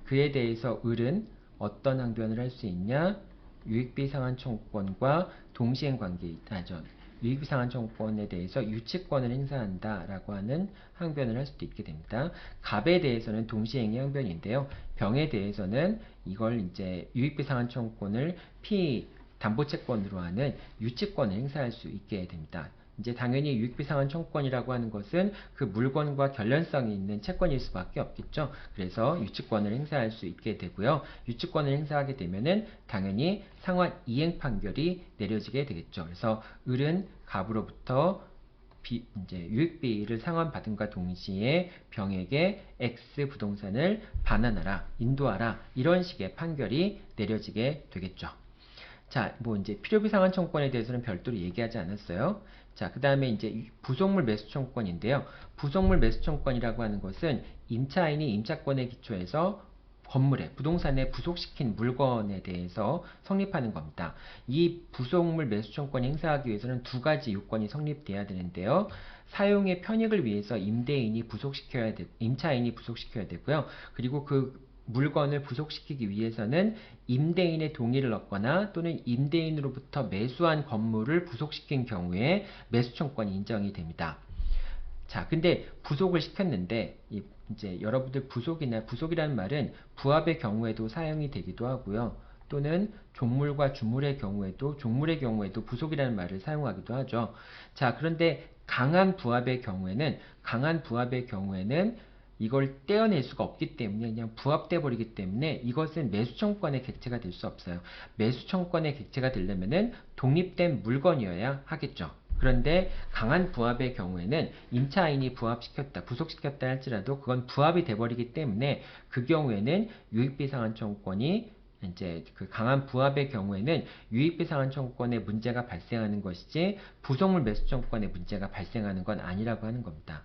그에 대해서 을은 어떤 항변을 할 수 있냐? 유익비 상환 청구권과 동시행 관계에 있다죠. 유익비 상환 청구권에 대해서 유치권을 행사한다라고 하는 항변을 할 수도 있게 됩니다. 갑에 대해서는 동시행의 항변인데요. 병에 대해서는 이걸 이제 유익비 상환 청구권을 담보채권으로 하는 유치권을 행사할 수 있게 됩니다. 이제 당연히 유익비 상환 청구권이라고 하는 것은 그 물건과 관련성이 있는 채권일 수밖에 없겠죠. 그래서 유치권을 행사할 수 있게 되고요. 유치권을 행사하게 되면은 당연히 상환 이행 판결이 내려지게 되겠죠. 그래서 을은 갑으로부터 이제 유익비를 상환받음과 동시에 병에게 X 부동산을 반환하라, 인도하라, 이런 식의 판결이 내려지게 되겠죠. 자, 뭐 이제 필요비 상환 청구권에 대해서는 별도로 얘기하지 않았어요. 자, 그 다음에 이제 부속물 매수 청구권인데요. 부속물 매수 청구권이라고 하는 것은 임차인이 임차권에 기초해서 건물에, 부동산에 부속시킨 물건에 대해서 성립하는 겁니다. 이 부속물 매수 청구권을 행사하기 위해서는 두 가지 요건이 성립돼야 되는데요. 사용의 편익을 위해서 임차인이 부속시켜야 되고요. 그리고 그 물건을 부속시키기 위해서는 임대인의 동의를 얻거나 또는 임대인으로부터 매수한 건물을 부속시킨 경우에 매수청권이 인정이 됩니다. 자, 근데 부속을 시켰는데 이제 여러분들 부속이라는 말은 부합의 경우에도 사용이 되기도 하고요. 또는 종물과 주물의 경우에도 부속이라는 말을 사용하기도 하죠. 자, 그런데 강한 부합의 경우에는 이걸 떼어낼 수가 없기 때문에 그냥 부합돼 버리기 때문에 이것은 매수청권의 객체가 될 수 없어요. 매수청권의 객체가 되려면은 독립된 물건이어야 하겠죠. 그런데 강한 부합의 경우에는 임차인이 부속시켰다 할지라도 그건 부합이 돼버리기 때문에 그 경우에는 유익비 상환 청구권이 이제 그 강한 부합의 경우에는 유익비 상환 청구권에 문제가 발생하는 것이지 부속물 매수 청구권에 문제가 발생하는 건 아니라고 하는 겁니다.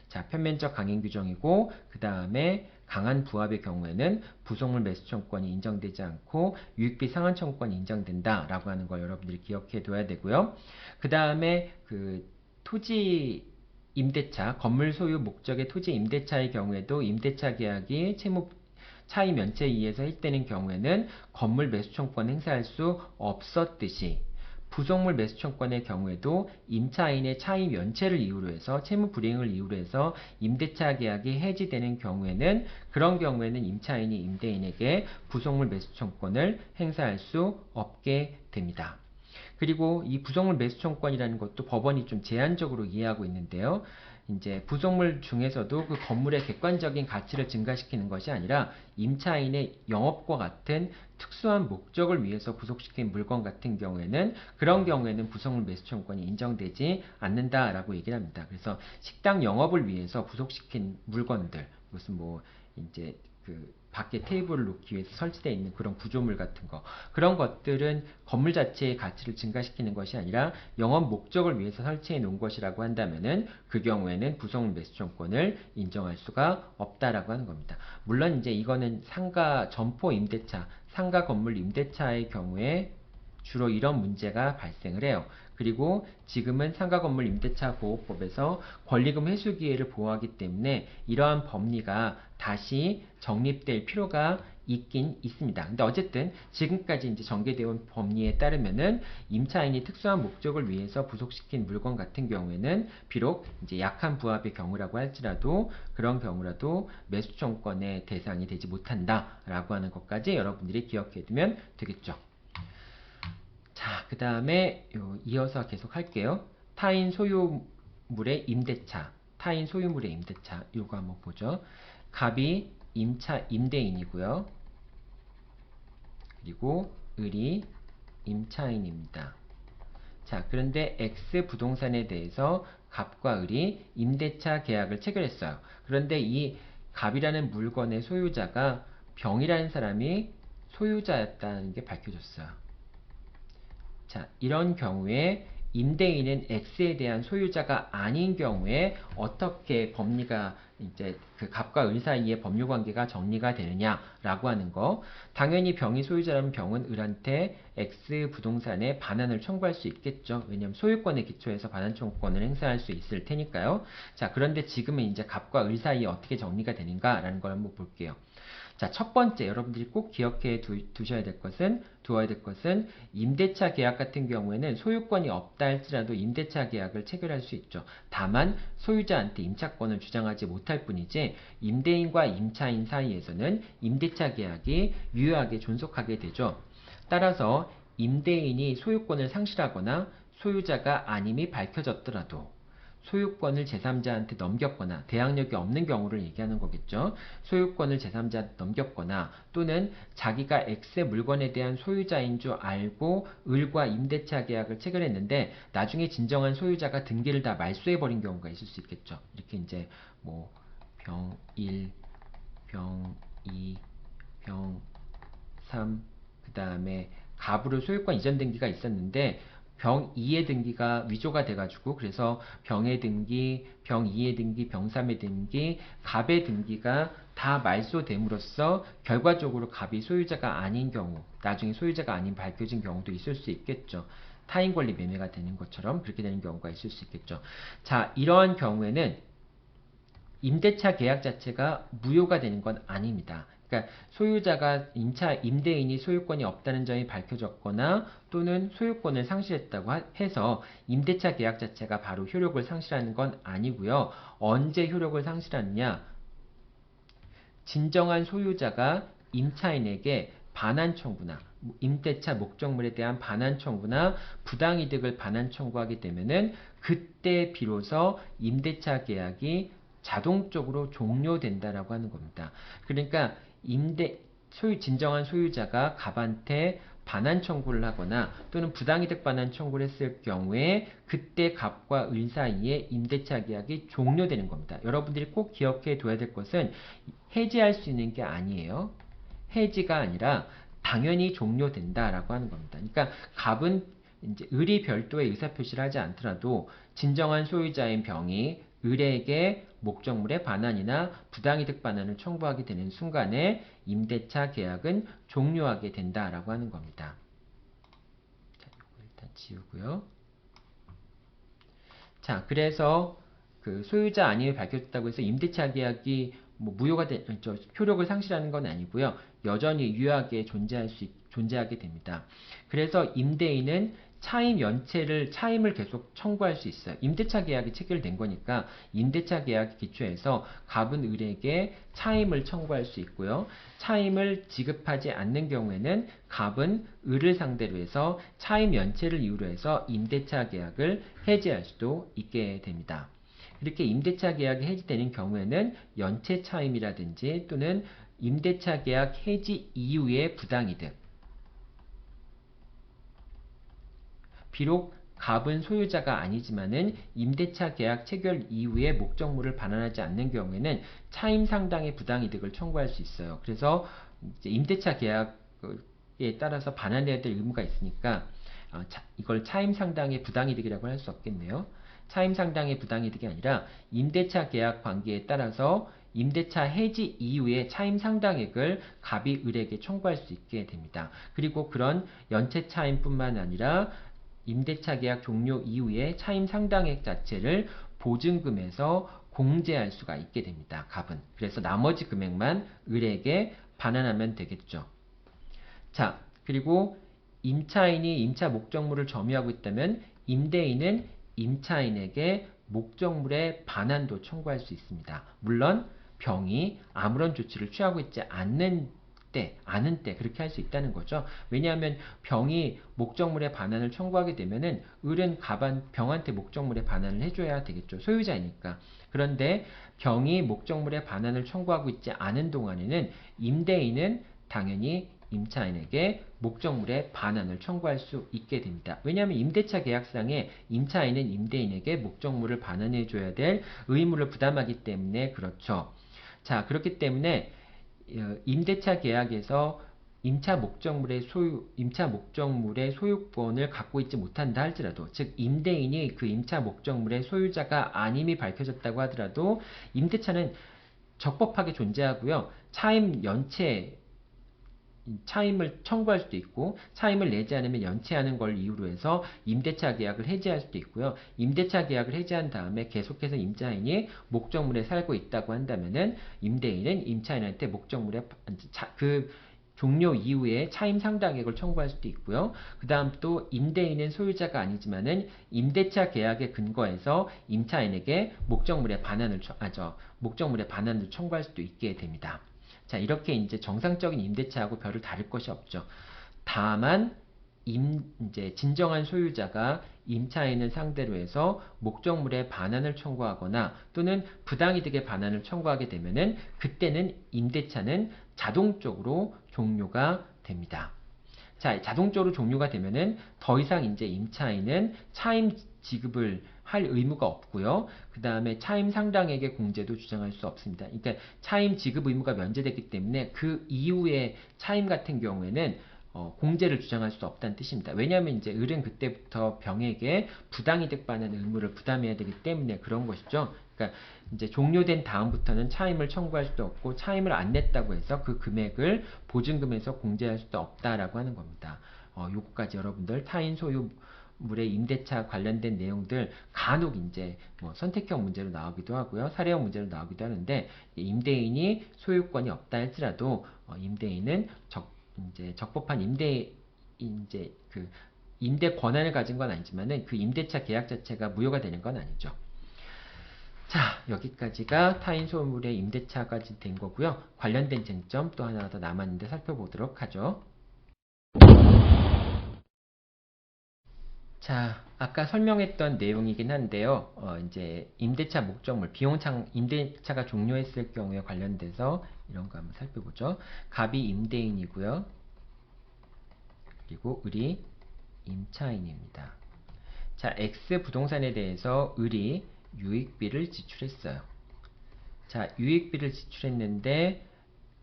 자, 편면적 강행 규정이고 그 다음에 강한 부합의 경우에는 부속물 매수 청구권이 인정되지 않고 유익비 상환 청구권이 인정된다라고 하는 걸 여러분들이 기억해 둬야 되고요. 그 다음에 그 토지 임대차, 건물 소유 목적의 토지 임대차의 경우에도 임대차 계약이 채무 차의 면체에 의해서 해지되는 경우에는 건물 매수 청구권 행사할 수 없었듯이 부속물 매수 청구권의 경우에도 임차인의 차의 면체를 이유로 해서 채무 불이행을 이유로 해서 임대차 계약이 해지되는 경우에는 그런 경우에는 임차인이 임대인에게 부속물 매수 청구권을 행사할 수 없게 됩니다. 그리고 이 부속물 매수 청구권이라는 것도 법원이 좀 제한적으로 이해하고 있는데요. 이제 부속물 중에서도 그 건물의 객관적인 가치를 증가시키는 것이 아니라 임차인의 영업과 같은 특수한 목적을 위해서 부속시킨 물건 같은 경우에는 그런 경우에는 부속물 매수 청구권이 인정되지 않는다라고 얘기를 합니다. 그래서 식당 영업을 위해서 부속시킨 물건들, 무슨 뭐 이제 그 밖에 테이블을 놓기 위해서 설치되어 있는 그런 구조물 같은 거, 그런 것들은 건물 자체의 가치를 증가시키는 것이 아니라 영업 목적을 위해서 설치해 놓은 것이라고 한다면은 그 경우에는 부속물 매수청권을 인정할 수가 없다라고 하는 겁니다. 물론 이제 이거는 상가 점포 임대차, 상가 건물 임대차의 경우에 주로 이런 문제가 발생을 해요. 그리고 지금은 상가 건물 임대차 보호법에서 권리금 회수 기회를 보호하기 때문에 이러한 법리가 다시 정립될 필요가 있긴 있습니다. 근데 어쨌든 지금까지 이제 전개되어 온 법리에 따르면은 임차인이 특수한 목적을 위해서 부속시킨 물건 같은 경우에는 비록 이제 약한 부합의 경우라고 할지라도 그런 경우라도 매수청권의 대상이 되지 못한다라고 하는 것까지 여러분들이 기억해 두면 되겠죠. 자, 그 다음에 이어서 계속 할게요. 타인 소유물의 임대차, 타인 소유물의 임대차, 이거 한번 보죠. 갑이 임차 임대인이고요. 그리고 을이 임차인입니다. 자, 그런데 X 부동산에 대해서 갑과 을이 임대차 계약을 체결했어요. 그런데 이 갑이라는 물건의 소유자가 병이라는 사람이 소유자였다는 게 밝혀졌어요. 자, 이런 경우에 임대인은 X에 대한 소유자가 아닌 경우에 어떻게 법리가 이제 그 갑과 을 사이의 법률 관계가 정리가 되느냐라고 하는 거. 당연히 병이 소유자라면 병은 을한테 X 부동산에 반환을 청구할 수 있겠죠. 왜냐하면 소유권에 기초해서 반환 청구권을 행사할 수 있을 테니까요. 자, 그런데 지금은 이제 갑과 을 사이에 어떻게 정리가 되는가라는 걸 한번 볼게요. 자, 첫 번째 여러분들이 꼭 기억해 두어야 될 것은 임대차 계약 같은 경우에는 소유권이 없다 할지라도 임대차 계약을 체결할 수 있죠. 다만 소유자한테 임차권을 주장하지 못할 뿐이지 임대인과 임차인 사이에서는 임대차 계약이 유효하게 존속하게 되죠. 따라서 임대인이 소유권을 상실하거나 소유자가 아님이 밝혀졌더라도 소유권을 제3자한테 넘겼거나 대항력이 없는 경우를 얘기하는 거겠죠. 소유권을 제3자한테 넘겼거나 또는 자기가 X의 물건에 대한 소유자인 줄 알고 을과 임대차 계약을 체결했는데 나중에 진정한 소유자가 등기를 다 말소해버린 경우가 있을 수 있겠죠. 이렇게 이제 뭐 병 1, 병 2, 병 3, 그 다음에 갑으로 소유권 이전 등기가 있었는데 병 2의 등기가 위조가 돼가지고 그래서 병의 등기, 병 2의 등기, 병 3의 등기, 갑의 등기가 다 말소됨으로써 결과적으로 갑이 소유자가 아닌 경우, 나중에 소유자가 아닌 밝혀진 경우도 있을 수 있겠죠. 타인 권리 매매가 되는 것처럼 그렇게 되는 경우가 있을 수 있겠죠. 자, 이러한 경우에는 임대차 계약 자체가 무효가 되는 건 아닙니다. 그러니까 소유자가 임대인이 소유권이 없다는 점이 밝혀졌거나 또는 소유권을 상실했다고 해서 임대차 계약 자체가 바로 효력을 상실하는 건 아니고요. 언제 효력을 상실하느냐? 진정한 소유자가 임차인에게 반환 청구나 임대차 목적물에 대한 반환 청구나 부당이득을 반환 청구하게 되면은 그때 비로소 임대차 계약이 자동적으로 종료된다라고 하는 겁니다. 그러니까 진정한 소유자가 갑한테 반환 청구를 하거나 또는 부당이득 반환 청구를 했을 경우에 그때 갑과 을 사이에 임대차 계약이 종료되는 겁니다. 여러분들이 꼭 기억해 둬야 될 것은 해지할 수 있는 게 아니에요. 해지가 아니라 당연히 종료된다라고 하는 겁니다. 그러니까 갑은 이제 을이 별도의 의사표시를 하지 않더라도 진정한 소유자인 병이 을에게 목적물의 반환이나 부당이득 반환을 청구하게 되는 순간에 임대차 계약은 종료하게 된다라고 하는 겁니다. 자, 이거 일단 지우고요. 자, 그래서 그 소유자 아님이 밝혀졌다고 해서 임대차 계약이 뭐 무효가 효력을 상실하는 건 아니고요. 여전히 유효하게 존재하게 됩니다. 그래서 임대인은 차임을 계속 청구할 수 있어요. 임대차 계약이 체결된 거니까 임대차 계약 기초에서 갑은 을에게 차임을 청구할 수 있고요. 차임을 지급하지 않는 경우에는 갑은 을을 상대로 해서 차임 연체를 이유로 해서 임대차 계약을 해지할 수도 있게 됩니다. 이렇게 임대차 계약이 해지되는 경우에는 연체 차임이라든지 또는 임대차 계약 해지 이후의 부당이득, 비록 갑은 소유자가 아니지만은 임대차 계약 체결 이후에 목적물을 반환하지 않는 경우에는 차임 상당의 부당이득을 청구할 수 있어요. 그래서 이제 임대차 계약에 따라서 반환해야 될 의무가 있으니까 이걸 차임 상당의 부당이득이라고 할 수 없겠네요. 차임 상당의 부당이득이 아니라 임대차 계약 관계에 따라서 임대차 해지 이후에 차임 상당액을 갑이 을에게 청구할 수 있게 됩니다. 그리고 그런 연체 차임뿐만 아니라 임대차 계약 종료 이후에 차임 상당액 자체를 보증금에서 공제할 수가 있게 됩니다. 갑은. 그래서 나머지 금액만 을에게 반환하면 되겠죠. 자, 그리고 임차인이 임차 목적물을 점유하고 있다면 임대인은 임차인에게 목적물의 반환도 청구할 수 있습니다. 물론 병이 아무런 조치를 취하고 있지 않는 때 그렇게 할 수 있다는 거죠. 왜냐하면 병이 목적물의 반환을 청구하게 되면은 을은 병한테 목적물의 반환을 해줘야 되겠죠. 소유자이니까. 그런데 병이 목적물의 반환을 청구하고 있지 않은 동안에는 임대인은 당연히 임차인에게 목적물의 반환을 청구할 수 있게 됩니다. 왜냐하면 임대차 계약상에 임차인은 임대인에게 목적물을 반환해 줘야 될 의무를 부담하기 때문에 그렇죠. 자, 그렇기 때문에 임대차 계약에서 임차 목적물의 소유권을 갖고 있지 못한다 할지라도, 즉 임대인이 그 임차 목적물의 소유자가 아님이 밝혀졌다고 하더라도 임대차는 적법하게 존재하고요. 차임을 청구할 수도 있고, 차임을 내지 않으면 연체하는 걸 이유로 해서 임대차 계약을 해지할 수도 있고요. 임대차 계약을 해지한 다음에 계속해서 임차인이 목적물에 살고 있다고 한다면은 임대인은 임차인한테 목적물의 그 종료 이후에 차임 상당액을 청구할 수도 있고요. 그 다음 또 임대인은 소유자가 아니지만은 임대차 계약에 근거해서 임차인에게 목적물의 반환을 청구할 수도 있게 됩니다. 자, 이렇게 이제 정상적인 임대차하고 별을 다를 것이 없죠. 다만 이제 진정한 소유자가 임차인을 상대로 해서 목적물의 반환을 청구하거나 또는 부당이득의 반환을 청구하게 되면은 그때는 임대차는 자동적으로 종료가 됩니다. 자, 자동적으로 종료가 되면은 더 이상 이제 임차인은 차임 지급을 할 의무가 없고요. 그 다음에 차임 상당액의 공제도 주장할 수 없습니다. 그러니까 차임 지급 의무가 면제됐기 때문에 그 이후에 차임 같은 경우에는 공제를 주장할 수 없다는 뜻입니다. 왜냐하면 이제 을은 그때부터 병에게 부당이득 반환 의무를 부담해야 되기 때문에 그런 것이죠. 그러니까 이제 종료된 다음부터는 차임을 청구할 수도 없고 차임을 안 냈다고 해서 그 금액을 보증금에서 공제할 수도 없다라고 하는 겁니다. 요거까지 여러분들 타인 소유물의 임대차 관련된 내용들 간혹 이제 선택형 문제로 나오기도 하고요. 사례형 문제로 나오기도 하는데 임대인이 소유권이 없다 할지라도 임대인은 이제 적법한 임대 권한을 가진 건 아니지만은 그 임대차 계약 자체가 무효가 되는 건 아니죠. 자, 여기까지가 타인 소유물의 임대차까지 된 거고요. 관련된 쟁점 또 하나 더 남았는데 살펴보도록 하죠. 자, 아까 설명했던 내용이긴 한데요. 이제 임대차 목적물, 임대차가 종료했을 경우에 관련돼서 이런 거 한번 살펴보죠. 갑이 임대인이고요. 그리고 을이 임차인입니다. 자, X 부동산에 대해서 을이 유익비를 지출했어요. 자, 유익비를 지출했는데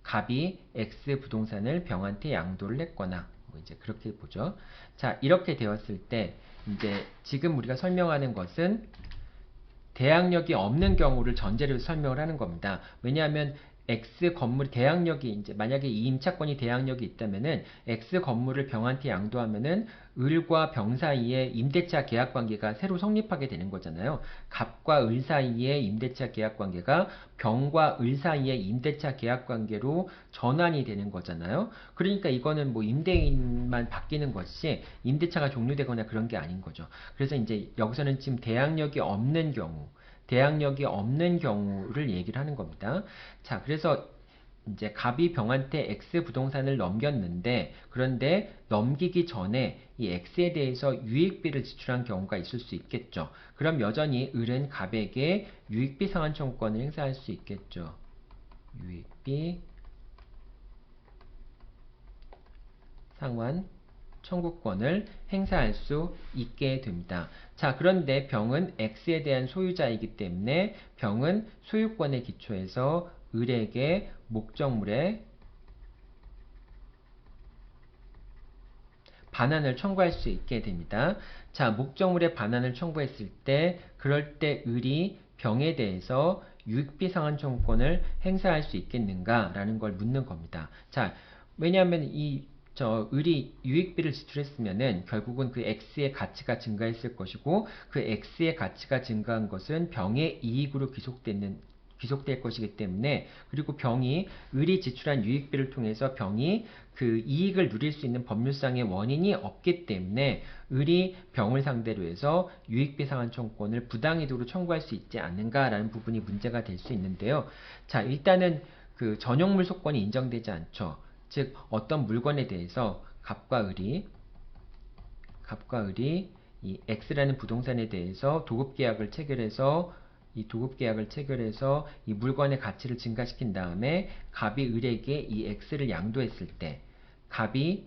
갑이 X 부동산을 병한테 양도를 했거나 이제 그렇게 보죠. 자, 이렇게 되었을 때 이제 지금 우리가 설명하는 것은 대항력이 없는 경우를 전제로 설명을 하는 겁니다. 왜냐하면 X 건물 대항력이 이제 만약에 이 임차권이 대항력이 있다면은 X 건물을 병한테 양도하면은 을과 병 사이에 임대차 계약 관계가 새로 성립하게 되는 거잖아요. 갑과 을 사이의 임대차 계약 관계가 병과 을 사이의 임대차 계약 관계로 전환이 되는 거잖아요. 그러니까 이거는 뭐 임대인만 바뀌는 것이 임대차가 종료되거나 그런 게 아닌 거죠. 그래서 이제 여기서는 지금 대항력이 없는 경우를 얘기를 하는 겁니다. 자, 그래서 이제 갑이 병한테 X 부동산을 넘겼는데 그런데 넘기기 전에 이 X에 대해서 유익비를 지출한 경우가 있을 수 있겠죠. 그럼 여전히 을은 갑에게 유익비 상환 청구권을 행사할 수 있겠죠. 유익비 상환 청구권을 행사할 수 있게 됩니다. 자, 그런데 병은 X에 대한 소유자이기 때문에 병은 소유권에 기초해서 을에게 목적물의 반환을 청구할 수 있게 됩니다. 자, 목적물의 반환을 청구했을 때 그럴 때 을이 병에 대해서 유익비 상환 청구권을 행사할 수 있겠는가라는 걸 묻는 겁니다. 자, 왜냐하면 을이 유익비를 지출했으면은 결국은 그 X의 가치가 증가했을 것이고 그 X의 가치가 증가한 것은 병의 이익으로 귀속될 것이기 때문에 그리고 병이 을이 지출한 유익비를 통해서 병이 그 이익을 누릴 수 있는 법률상의 원인이 없기 때문에 을이 병을 상대로 해서 유익비 상환 청구권을 부당이득으로 청구할 수 있지 않는가라는 부분이 문제가 될 수 있는데요. 자, 일단은 그 전용물 소권이 인정되지 않죠. 즉 어떤 물건에 대해서 갑과 을이 이 X라는 부동산에 대해서 도급계약을 체결해서 이 물건의 가치를 증가시킨 다음에 갑이 을에게 이 X를 양도했을 때 갑이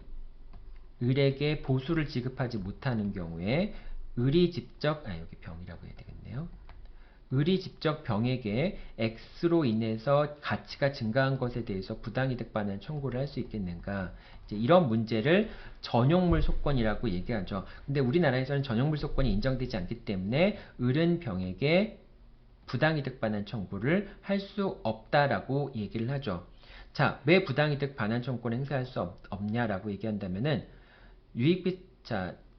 을에게 보수를 지급하지 못하는 경우에 을이 직접 여기 병이라고 해야 되겠네요. 을이 직접 병에게 X로 인해서 가치가 증가한 것에 대해서 부당이득 반환 청구를 할 수 있겠는가? 이제 이런 문제를 전용물 소권이라고 얘기하죠. 근데 우리나라에서는 전용물 소권이 인정되지 않기 때문에 을은 병에게 부당이득 반환 청구를 할 수 없다라고 얘기를 하죠. 자, 왜 부당이득 반환 청구를 행사할 수 없냐라고 얘기한다면은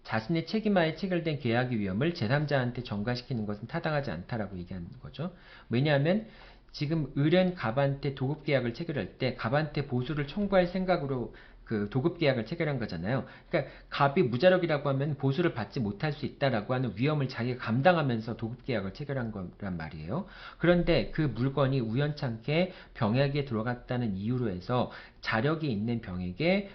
자신의 책임하에 체결된 계약의 위험을 제3자한테 전가시키는 것은 타당하지 않다라고 얘기하는 거죠. 왜냐하면 지금 을은 갑한테 도급계약을 체결할 때 갑한테 보수를 청구할 생각으로 그 도급계약을 체결한 거잖아요. 그러니까 갑이 무자력이라고 하면 보수를 받지 못할 수 있다라고 하는 위험을 자기가 감당하면서 도급계약을 체결한 거란 말이에요. 그런데 그 물건이 우연찮게 병에게 들어갔다는 이유로 해서 자력이 있는 병에게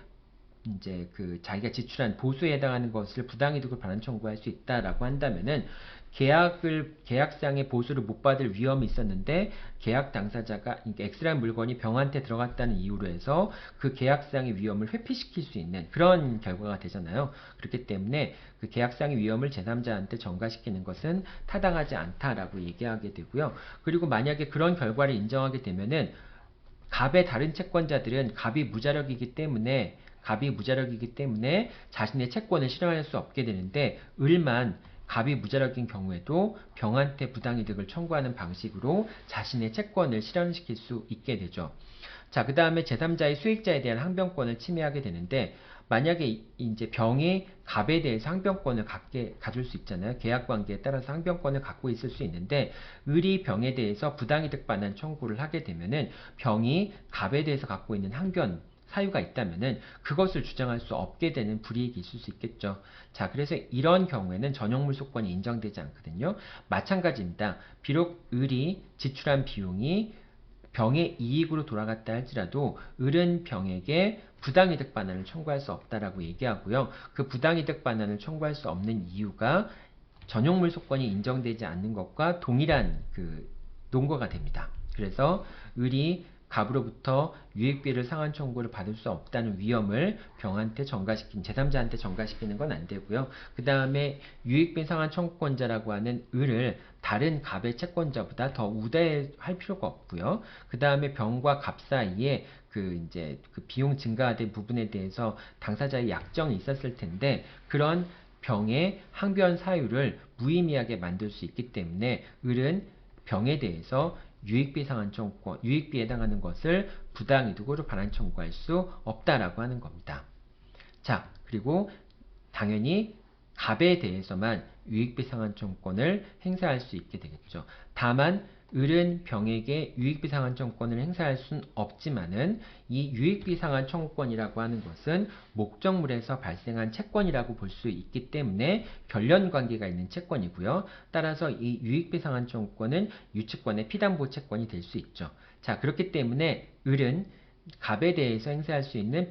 이제 그 자기가 지출한 보수에 해당하는 것을 부당이득을 반환 청구할 수 있다라고 한다면은 계약상의 보수를 못 받을 위험이 있었는데 계약 당사자가 그러니까 X라는 물건이 병한테 들어갔다는 이유로 해서 그 계약상의 위험을 회피시킬 수 있는 그런 결과가 되잖아요. 그렇기 때문에 그 계약상의 위험을 제3자한테 전가시키는 것은 타당하지 않다라고 얘기하게 되고요. 그리고 만약에 그런 결과를 인정하게 되면은 갑의 다른 채권자들은 갑이 무자력이기 때문에 자신의 채권을 실현할 수 없게 되는데 을만 갑이 무자력인 경우에도 병한테 부당이득을 청구하는 방식으로 자신의 채권을 실현시킬 수 있게 되죠. 자, 그 다음에 제3자의 수익자에 대한 항변권을 침해하게 되는데 만약에 이제 병이 갑에 대해서 항변권을 가질 수 있잖아요. 계약관계에 따라서 항변권을 갖고 있을 수 있는데 을이 병에 대해서 부당이득 반환 청구를 하게 되면은 병이 갑에 대해서 갖고 있는 항변 사유가 있다면은 그것을 주장할 수 없게 되는 불이익이 있을 수 있겠죠. 자, 그래서 이런 경우에는 전용물 소권이 인정되지 않거든요. 마찬가지입니다. 비록 을이 지출한 비용이 병의 이익으로 돌아갔다 할지라도 을은 병에게 부당이득 반환을 청구할 수 없다라고 얘기하고요. 그 부당이득 반환을 청구할 수 없는 이유가 전용물 소권이 인정되지 않는 것과 동일한 그 논거가 됩니다. 그래서 을이 갑으로부터 유익비를 상환 청구를 받을 수 없다는 위험을 병한테 제3자한테 전가시키는 건 안 되고요. 그 다음에 유익비 상환 청구권자라고 하는 을을 다른 갑의 채권자보다 더 우대할 필요가 없고요. 그 다음에 병과 갑 사이에 그 비용 증가된 부분에 대해서 당사자의 약정이 있었을 텐데 그런 병의 항변 사유를 무의미하게 만들 수 있기 때문에 을은 병에 대해서 유익비에 해당하는 것을 부당이득으로 반환 청구할 수 없다라고 하는 겁니다. 자, 그리고 당연히 갑에 대해서만 유익비 상환 청구권을 행사할 수 있게 되겠죠. 다만 을은 병에게 유익비 상환 청구권을 행사할 수는 없지만은 이 유익비 상환 청구권이라고 하는 것은 목적물에서 발생한 채권이라고 볼 수 있기 때문에 결련 관계가 있는 채권이고요. 따라서 이 유익비 상환 청구권은 유치권의 피담보 채권이 될 수 있죠. 자, 그렇기 때문에 을은 갑에 대해서 행사할 수 있는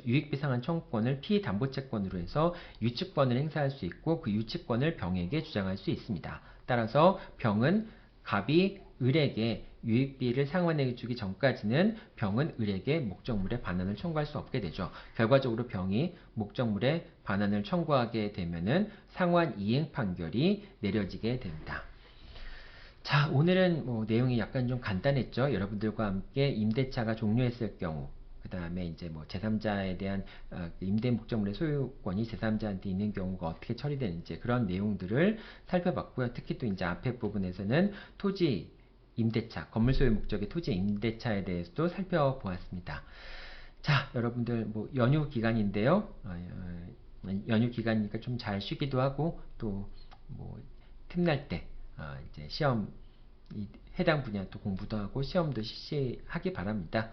유익비 상환 청구권을 피담보채권으로 해서 유치권을 행사할 수 있고 그 유치권을 병에게 주장할 수 있습니다. 따라서 병은 갑이 을에게 유익비를 상환해 주기 전까지는 병은 을에게 목적물의 반환을 청구할 수 없게 되죠. 결과적으로 병이 목적물의 반환을 청구하게 되면은 상환 이행 판결이 내려지게 됩니다. 자, 오늘은 내용이 약간 좀 간단했죠. 여러분들과 함께 임대차가 종료했을 경우, 그 다음에 이제 제3자에 대한 임대 목적물의 소유권이 제3자한테 있는 경우가 어떻게 처리되는지 그런 내용들을 살펴봤고요. 특히 또 이제 앞에 부분에서는 토지 임대차, 건물 소유 목적의 토지 임대차에 대해서도 살펴보았습니다. 자, 여러분들 연휴 기간인데요. 연휴 기간이니까 좀 잘 쉬기도 하고 또 틈날 때 이제 시험 해당 분야 또 공부도 하고 시험도 실시하기 바랍니다.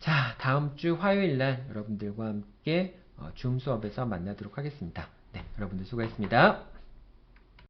자, 다음 주 화요일 날 여러분들과 함께 줌 수업에서 만나도록 하겠습니다. 네, 여러분들 수고했습니다.